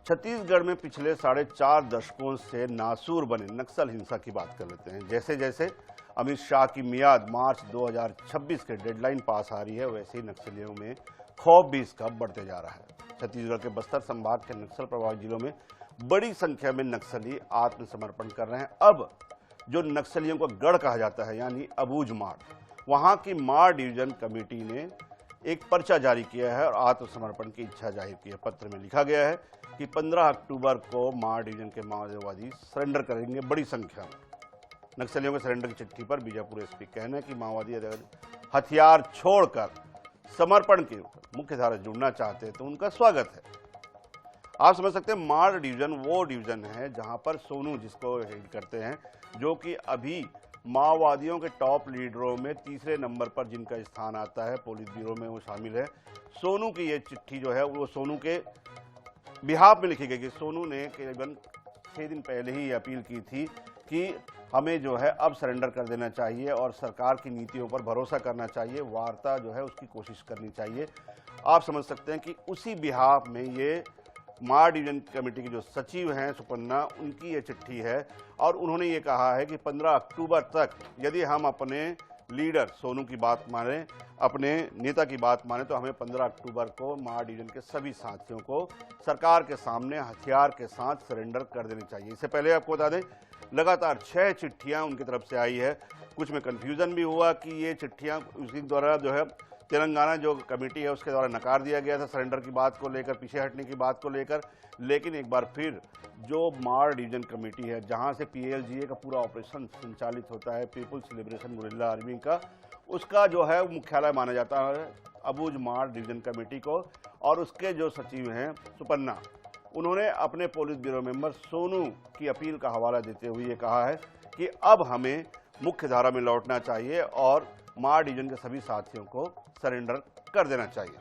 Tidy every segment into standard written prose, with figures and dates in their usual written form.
छत्तीसगढ़ में पिछले 4.5 दशकों से नासूर बने नक्सल हिंसा की बात कर लेते हैं। जैसे जैसे अमित शाह की मियाद मार्च 2026 के डेडलाइन पास आ रही है, वैसे ही नक्सलियों में खौफ भी इसका बढ़ते जा रहा है। छत्तीसगढ़ के बस्तर संभाग के नक्सल प्रभावित जिलों में बड़ी संख्या में नक्सली आत्मसमर्पण कर रहे हैं। अब जो नक्सलियों का गढ़ कहा जाता है यानी अबूझमाड़, वहां की माड़ डिवीजन कमेटी ने एक पर्चा जारी किया है और आत्मसमर्पण की इच्छा जाहिर की है। पत्र में लिखा गया है कि 15 अक्टूबर को माड़ डिवीजन के माओवादी सरेंडर करेंगे बड़ी संख्या में। नक्सलियों के सरेंडर की चिट्ठी पर बीजापुर एसपी कहना है कि माओवादी हथियार छोड़कर समर्पण की मुख्य धारा जुड़ना चाहते हैं तो उनका स्वागत है। आप समझ सकते हैं माड़ डिवीजन वो डिवीजन है जहां पर सोनू, जिसको हेड करते हैं, जो कि अभी माओवादियों के टॉप लीडरों में तीसरे नंबर पर जिनका स्थान आता है, पोलित ब्यूरो में वो शामिल है। सोनू की ये चिट्ठी जो है वो सोनू के बिहाफ में लिखी गई कि सोनू ने करीबन 6 दिन पहले ही अपील की थी कि हमें जो है अब सरेंडर कर देना चाहिए और सरकार की नीतियों पर भरोसा करना चाहिए, वार्ता जो है उसकी कोशिश करनी चाहिए। आप समझ सकते हैं कि उसी बिहाफ में ये माड़ डिवीजन कमेटी के जो सचिव हैं सुपन्ना, उनकी ये चिट्ठी है और उन्होंने ये कहा है कि 15 अक्टूबर तक यदि हम अपने लीडर सोनू की बात माने, अपने नेता की बात माने, तो हमें 15 अक्टूबर को माड़ डिवीजन के सभी साथियों को सरकार के सामने हथियार के साथ सरेंडर कर देनी चाहिए। इससे पहले आपको बता दें लगातार 6 चिट्ठियां उनकी तरफ से आई है। कुछ में कन्फ्यूजन भी हुआ कि ये चिट्ठियां उसके द्वारा जो है तेलंगाना जो कमेटी है उसके द्वारा नकार दिया गया था सरेंडर की बात को लेकर, पीछे हटने की बात को लेकर। लेकिन एक बार फिर जो माड़ डिवीजन कमेटी है जहां से पीएलजीए का पूरा ऑपरेशन संचालित होता है, पीपुल्स लिबरेशन गुरिल्ला आर्मी का, उसका जो है मुख्यालय माना जाता है अबूझमाड़ डिवीजन कमेटी को। और उसके जो सचिव हैं सुपन्ना, उन्होंने अपने पोलित ब्यूरो मेंबर सोनू की अपील का हवाला देते हुए ये कहा है कि अब हमें मुख्य धारा में लौटना चाहिए और माड़ डिवीजन के सभी साथियों को सरेंडर कर देना चाहिए।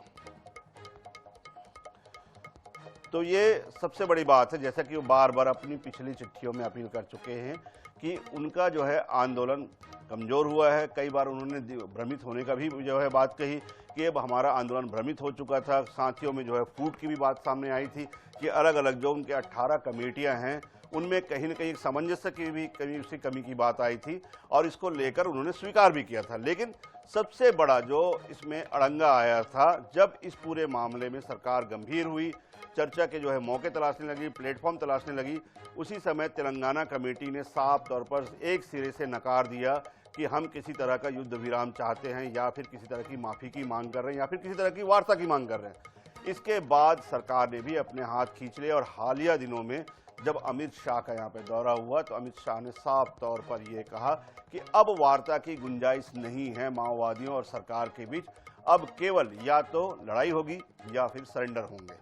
तो ये सबसे बड़ी बात है, जैसा कि वो बार बार अपनी पिछली चिट्ठियों में अपील कर चुके हैं कि उनका जो है आंदोलन कमजोर हुआ है। कई बार उन्होंने भ्रमित होने का भी जो है बात कही कि अब हमारा आंदोलन भ्रमित हो चुका था। साथियों में जो है फूट की भी बात सामने आई थी कि अलग अलग जो उनके 18 कमेटियां हैं उनमें कहीं न कहीं सामंजस्य की भी कमी की बात आई थी और इसको लेकर उन्होंने स्वीकार भी किया था। लेकिन सबसे बड़ा जो इसमें अड़ंगा आया था जब इस पूरे मामले में सरकार गंभीर हुई, चर्चा के जो है मौके तलाशने लगी, प्लेटफॉर्म तलाशने लगी, उसी समय तेलंगाना कमेटी ने साफ तौर पर एक सिरे से नकार दिया कि हम किसी तरह का युद्ध विराम चाहते हैं या फिर किसी तरह की माफ़ी की मांग कर रहे हैं या फिर किसी तरह की वार्ता की मांग कर रहे हैं। इसके बाद सरकार ने भी अपने हाथ खींच लिए और हालिया दिनों में जब अमित शाह का यहाँ पे दौरा हुआ तो अमित शाह ने साफ तौर पर यह कहा कि अब वार्ता की गुंजाइश नहीं है माओवादियों और सरकार के बीच, अब केवल या तो लड़ाई होगी या फिर सरेंडर होंगे।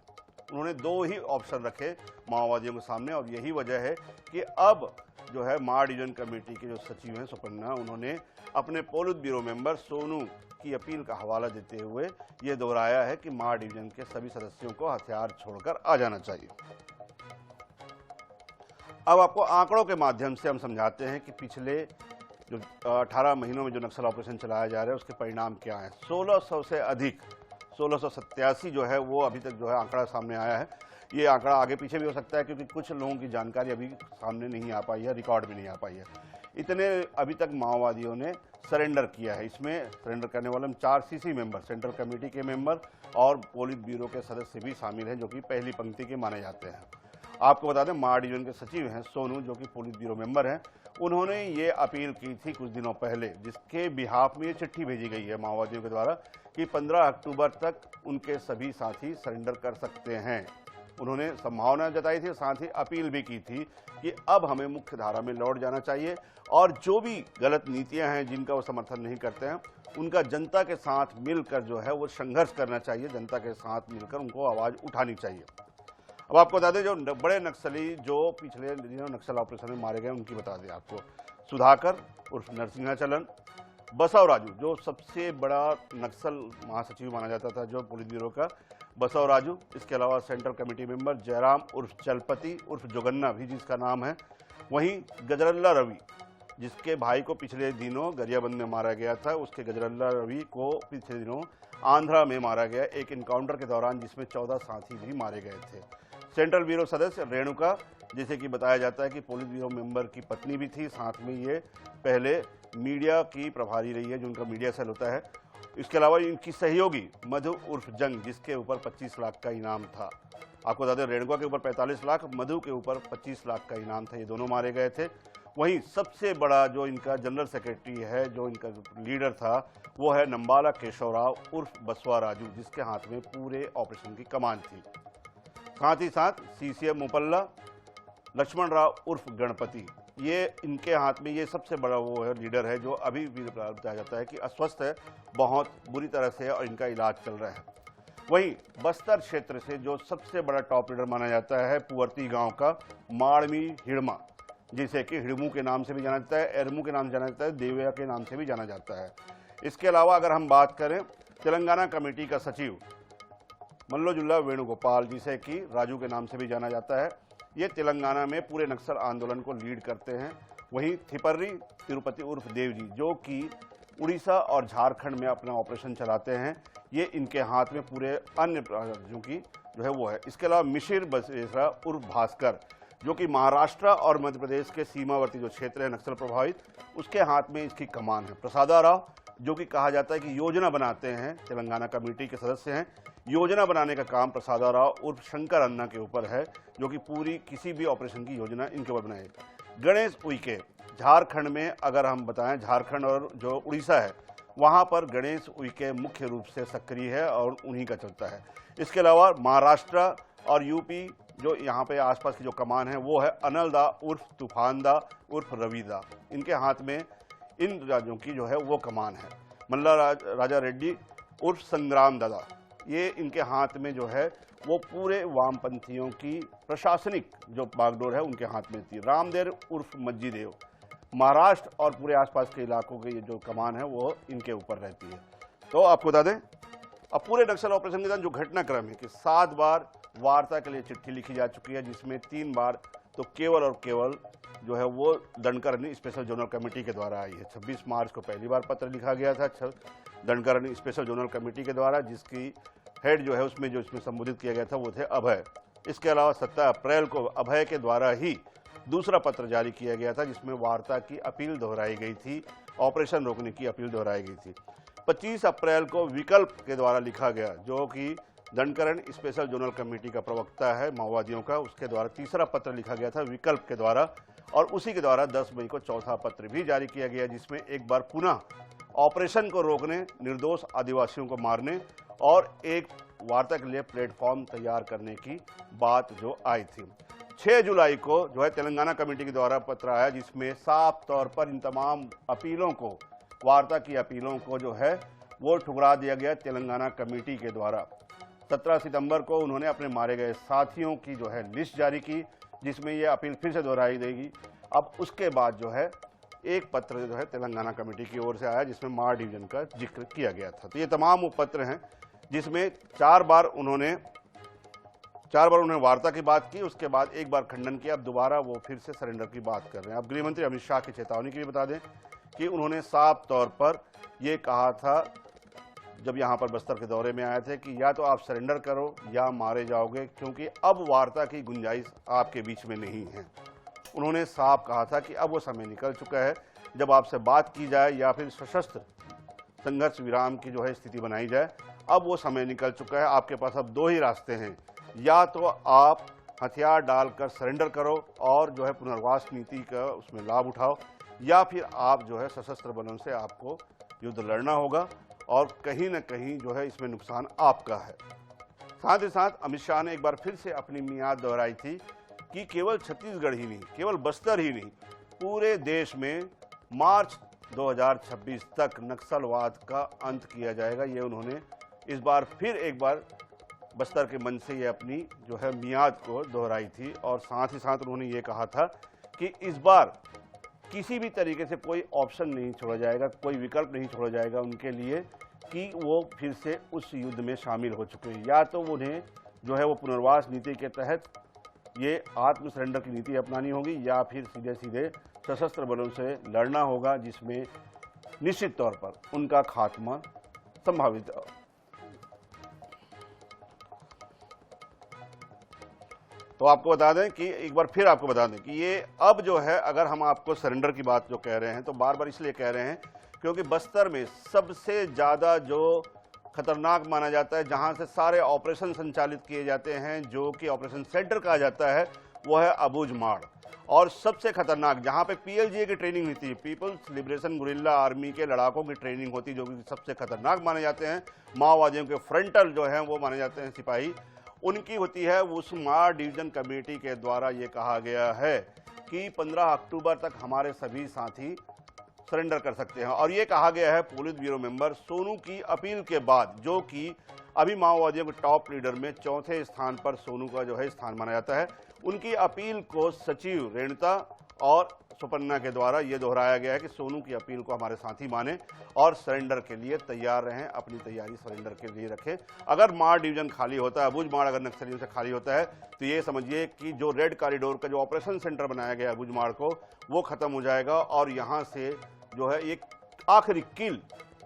उन्होंने 2 ही ऑप्शन रखे माओवादियों के सामने और यही वजह है कि अब जो है माड़ डिवीजन कमेटी के जो सचिव हैं सुपन्ना, उन्होंने अपने पोलित ब्यूरो मेंबर सोनू की अपील का हवाला देते हुए ये दोहराया है कि माड़ डिवीजन के सभी सदस्यों को हथियार छोड़कर आ जाना चाहिए। अब आपको आंकड़ों के माध्यम से हम समझाते हैं कि पिछले जो 18 महीनों में जो नक्सल ऑपरेशन चलाया जा रहा है उसके परिणाम क्या हैं। 1600 से अधिक 1687 जो है वो अभी तक जो है आंकड़ा सामने आया है। ये आंकड़ा आगे पीछे भी हो सकता है क्योंकि कुछ लोगों की जानकारी अभी सामने नहीं आ पाई है, रिकॉर्ड भी नहीं आ पाई है। इतने अभी तक माओवादियों ने सरेंडर किया है। इसमें सरेंडर करने वाले 4 सीसी मेंबर, सेंट्रल कमेटी के मेंबर और पोलित ब्यूरो के सदस्य भी शामिल हैं जो कि पहली पंक्ति के माने जाते हैं। आपको बता दें माड़ डिवीजन के सचिव हैं सोनू, जो कि पोलित ब्यूरो मेंबर हैं, उन्होंने ये अपील की थी कुछ दिनों पहले, जिसके बिहाफ में ये चिट्ठी भेजी गई है माओवादियों के द्वारा कि 15 अक्टूबर तक उनके सभी साथी सरेंडर कर सकते हैं। उन्होंने संभावना जताई थी, साथ ही अपील भी की थी कि अब हमें मुख्य धारा में लौट जाना चाहिए और जो भी गलत नीतियां हैं जिनका वो समर्थन नहीं करते हैं उनका जनता के साथ मिलकर जो है वो संघर्ष करना चाहिए, जनता के साथ मिलकर उनको आवाज़ उठानी चाहिए। अब आपको बता दें जो बड़े नक्सली जो पिछले दिनों नक्सल ऑपरेशन में मारे गए उनकी बता दें आपको। सुधाकर उर्फ नरसिंहाचलन, बसव राजू जो सबसे बड़ा नक्सल महासचिव माना जाता था जो पोलित ब्यूरो का, बसव राजू। इसके अलावा सेंट्रल कमेटी मेंबर जयराम उर्फ चलपति उर्फ जोगन्ना भी जिसका नाम है। वहीं गजरल्ला रवि जिसके भाई को पिछले दिनों गरियाबंद में मारा गया था, उसके गजरल्ला रवि को पिछले दिनों आंध्रा में मारा गया एक इनकाउंटर के दौरान जिसमें 14 साथी भी मारे गए थे। सेंट्रल ब्यूरो सदस्य रेणुका, जैसे कि बताया जाता है कि पोलित ब्यूरो मेंबर की पत्नी भी थी, साथ में ये पहले मीडिया की प्रभारी रही है, जो उनका मीडिया सेल होता है। इसके अलावा इनकी सहयोगी मधु उर्फ जंग, जिसके ऊपर 25 लाख का इनाम था। आपको बता दें, रेणुका के ऊपर 45 लाख, मधु के ऊपर 25 लाख का इनाम था। ये दोनों मारे गए थे। वहीं सबसे बड़ा जो इनका जनरल सेक्रेटरी है, जो इनका लीडर था, वो है नंबाला केशवराव उर्फ बसवा राजू, जिसके हाथ में पूरे ऑपरेशन की कमान थी। साथ ही साथ सीसीएम मुपल्ला लक्ष्मण राव उर्फ गणपति, ये इनके हाथ में, ये सबसे बड़ा वो है लीडर है, जो अभी भी बताया जाता है कि अस्वस्थ है बहुत बुरी तरह से, और इनका इलाज चल रहा है। वहीं बस्तर क्षेत्र से जो सबसे बड़ा टॉप लीडर माना जाता है पुअर्ती गांव का माड़मी हिड़मा, जिसे कि हिड़मू के नाम से भी जाना जाता है, एरमू के नाम से जाना जाता है, देवया के नाम से भी जाना जाता है। इसके अलावा अगर हम बात करें तेलंगाना कमेटी का सचिव मल्लोजुल्ला वेणुगोपाल, जिसे कि राजू के नाम से भी जाना जाता है, ये तेलंगाना में पूरे नक्सल आंदोलन को लीड करते हैं। वहीं थिपर्री तिरुपति उर्फ देव जी, जो कि उड़ीसा और झारखंड में अपना ऑपरेशन चलाते हैं, ये इनके हाथ में पूरे अन्य राज्यों की जो है वो है। इसके अलावा मिशिर बसेसरा उर्फ भास्कर, जो कि महाराष्ट्र और मध्य प्रदेश के सीमावर्ती जो क्षेत्र है नक्सल प्रभावित, उसके हाथ में इसकी कमान है। प्रसादा राव, जो कि कहा जाता है कि योजना बनाते हैं, तेलंगाना कमेटी के सदस्य हैं। योजना बनाने का काम प्रसादा राव उर्फ शंकर अन्ना के ऊपर है, जो कि पूरी किसी भी ऑपरेशन की योजना इनके ऊपर बनाए। गणेश उइके, झारखंड में अगर हम बताएं, झारखंड और जो उड़ीसा है, वहां पर गणेश उइके मुख्य रूप से सक्रिय है और उन्हीं का चलता है। इसके अलावा महाराष्ट्र और यूपी जो यहाँ पे आसपास की जो कमान है, वो है अनलदा उर्फ तूफानदा उर्फ रविदा, इनके हाथ में इन राज्यों की जो है वो कमान है। मल्ला राजा रेड्डी उर्फ संग्राम दादा, ये इनके हाथ में जो है वो पूरे वामपंथियों की प्रशासनिक जो बागडोर है उनके हाथ में थी। रामदेव उर्फ मज्जी देव, महाराष्ट्र और पूरे आसपास के इलाकों के ये जो कमान है वो इनके ऊपर रहती है। तो आपको बता दें, अब पूरे नक्सल ऑपरेशन के दौरान जो घटनाक्रम है कि 7 बार वार्ता के लिए चिट्ठी लिखी जा चुकी है, जिसमें 3 बार तो केवल और केवल जो है वो दंडकरणी स्पेशल जोनल कमेटी के द्वारा आई है। 26 मार्च को पहली बार पत्र लिखा गया था दंडकरणी स्पेशल जोनल कमेटी के द्वारा, जिसकी हेड जो है उसमें जो इसमें संबोधित किया गया था वो थे अभय। इसके अलावा 17 अप्रैल को अभय के द्वारा ही दूसरा पत्र जारी किया गया था, जिसमें वार्ता की अपील दोहराई गई थी, ऑपरेशन रोकने की अपील दोहराई गई थी। 25 अप्रैल को विकल्प के द्वारा लिखा गया, जो कि दंडकरण स्पेशल जोनल कमेटी का प्रवक्ता है माओवादियों का, उसके द्वारा तीसरा पत्र लिखा गया था विकल्प के द्वारा, और उसी के द्वारा 10 मई को चौथा पत्र भी जारी किया गया, जिसमें एक बार पुनः ऑपरेशन को रोकने, निर्दोष आदिवासियों को मारने और एक वार्ता के लिए प्लेटफॉर्म तैयार करने की बात जो आई थी। 6 जुलाई को जो है तेलंगाना कमेटी के द्वारा पत्र आया, जिसमें साफ तौर पर इन तमाम अपीलों को, वार्ता की अपीलों को जो है वो ठुकरा दिया गया तेलंगाना कमेटी के द्वारा। 17 सितंबर को उन्होंने अपने मारे गए साथियों की जो है लिस्ट जारी की, जिसमें ये अपील फिर से दोहराई देगी। अब उसके बाद जो है एक पत्र जो है तेलंगाना कमेटी की ओर से आया, जिसमें मार डिवीजन का जिक्र किया गया था। तो ये तमाम वो पत्र हैं जिसमें 4 बार उन्होंने वार्ता की बात की, उसके बाद एक बार खंडन किया, अब दोबारा वो फिर से सरेंडर की बात कर रहे हैं। अब गृह मंत्री अमित शाह की चेतावनी की भी बता दें कि उन्होंने साफ तौर पर ये कहा था जब यहाँ पर बस्तर के दौरे में आए थे कि या तो आप सरेंडर करो या मारे जाओगे, क्योंकि अब वार्ता की गुंजाइश आपके बीच में नहीं है। उन्होंने साफ कहा था कि अब वो समय निकल चुका है जब आपसे बात की जाए या फिर सशस्त्र संघर्ष विराम की जो है स्थिति बनाई जाए। अब वो समय निकल चुका है, आपके पास अब 2 ही रास्ते हैं, या तो आप हथियार डालकर सरेंडर करो और जो है पुनर्वास नीति का उसमें लाभ उठाओ, या फिर आप जो है सशस्त्र बलों से आपको युद्ध लड़ना होगा, और कहीं न कहीं जो है इसमें नुकसान आपका है। साथ ही साथ अमित शाह ने एक बार फिर से अपनी मियाद दोहराई थी कि केवल छत्तीसगढ़ ही नहीं, केवल बस्तर ही नहीं, पूरे देश में मार्च 2026 तक नक्सलवाद का अंत किया जाएगा। ये उन्होंने इस बार फिर एक बार बस्तर के मंच से ये अपनी जो है मियाद को दोहराई थी, और साथ ही साथ उन्होंने ये कहा था कि इस बार किसी भी तरीके से कोई ऑप्शन नहीं छोड़ा जाएगा, कोई विकल्प नहीं छोड़ा जाएगा उनके लिए कि वो फिर से उस युद्ध में शामिल हो चुके हैं। या तो उन्हें जो है वो पुनर्वास नीति के तहत ये आत्म सरेंडर की नीति अपनानी होगी, या फिर सीधे सीधे सशस्त्र बलों से लड़ना होगा, जिसमें निश्चित तौर पर उनका खात्मा संभावित तो आपको बता दें कि एक बार फिर आपको बता दें कि ये अब जो है, अगर हम आपको सरेंडर की बात जो कह रहे हैं तो बार बार इसलिए कह रहे हैं क्योंकि बस्तर में सबसे ज़्यादा जो खतरनाक माना जाता है, जहां से सारे ऑपरेशन संचालित किए जाते हैं, जो कि ऑपरेशन सेंटर कहा जाता है, वो है अबूझमाड़। और सबसे खतरनाक जहां पे पीएलजीए की ट्रेनिंग होती है, पीपल्स लिबरेशन गुरिल्ला आर्मी के लड़ाकों की ट्रेनिंग होती है, जो कि सबसे खतरनाक माने जाते हैं, माओवादियों के फ्रंटल जो हैं वो माने जाते हैं सिपाही, उनकी होती है। उस मार डिवीजन कमेटी के द्वारा ये कहा गया है कि 15 अक्टूबर तक हमारे सभी साथी सरेंडर कर सकते हैं। और ये कहा गया है पोलित ब्यूरो मेंबर सोनू की अपील के बाद, जो कि अभी माओवादियों के टॉप लीडर में चौथे स्थान पर सोनू का जो है स्थान माना जाता है। उनकी अपील को सचिव रेणुता और सुपन्ना के द्वारा ये दोहराया गया है कि सोनू की अपील को हमारे साथी माने और सरेंडर के लिए तैयार रहें, अपनी तैयारी सरेंडर के लिए रखें। अगर मार डिवीजन खाली होता है, अबूझमाड़ अगर नक्सलियों से खाली होता है, तो ये समझिए कि जो रेड कॉरिडोर का जो ऑपरेशन सेंटर बनाया गया अबूझमाड़ को, वो खत्म हो जाएगा और यहाँ से जो है एक आखिरी कील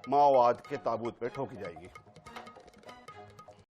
माओवाद के ताबूत पे ठोकी जाएगी।